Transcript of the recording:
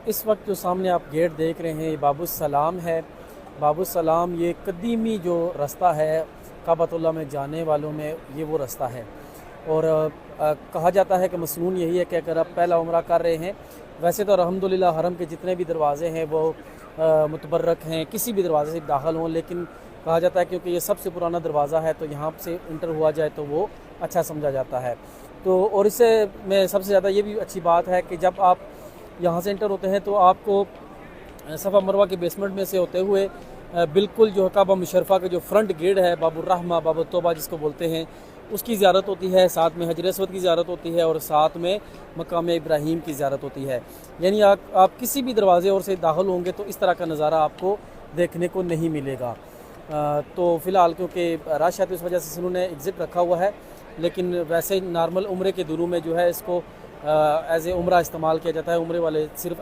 इस वक्त जो सामने आप गेट देख रहे हैं ये बाबुसलाम है। बाबुसलाम ये कदीमी जो रास्ता है काबतुल्लाह में जाने वालों में, ये वो रास्ता है। और कहा जाता है कि मसनून यही है कि अगर आप पहला उम्रा कर रहे हैं, वैसे तो अल्हम्दुलिल्लाह हरम के जितने भी दरवाज़े हैं वो मुतबर्रक हैं, किसी भी दरवाज़े से दाखिल हों, लेकिन कहा जाता है क्योंकि ये सबसे पुराना दरवाज़ा है तो यहाँ से इंटर हुआ जाए तो वो अच्छा समझा जाता है। तो और इससे में सबसे ज़्यादा ये भी अच्छी बात है कि जब आप यहाँ से इंटर होते हैं तो आपको सफ़ा मरवा के बेसमेंट में से होते हुए बिल्कुल जो है काबा मुशर्रफा का जो फ्रंट गेट है बाबुर्रहमा बाबुत्तौबा जिसको बोलते हैं, उसकी ज़ियारत होती है, साथ में हजर अस्वद की ज़ियारत होती है और साथ में मकाम इब्राहीम की ज़ियारत होती है। यानी आप किसी भी दरवाज़े और से दाखिल होंगे तो इस तरह का नज़ारा आपको देखने को नहीं मिलेगा। तो फ़िलहाल क्योंकि रश है तो इस वजह से इन्होंने एग्ज़िट रखा हुआ है, लेकिन वैसे नॉर्मल उम्रे के दुरू में जो है इसको एज़ ए उम्रा इस्तेमाल किया जाता है। उम्रे वाले सिर्फ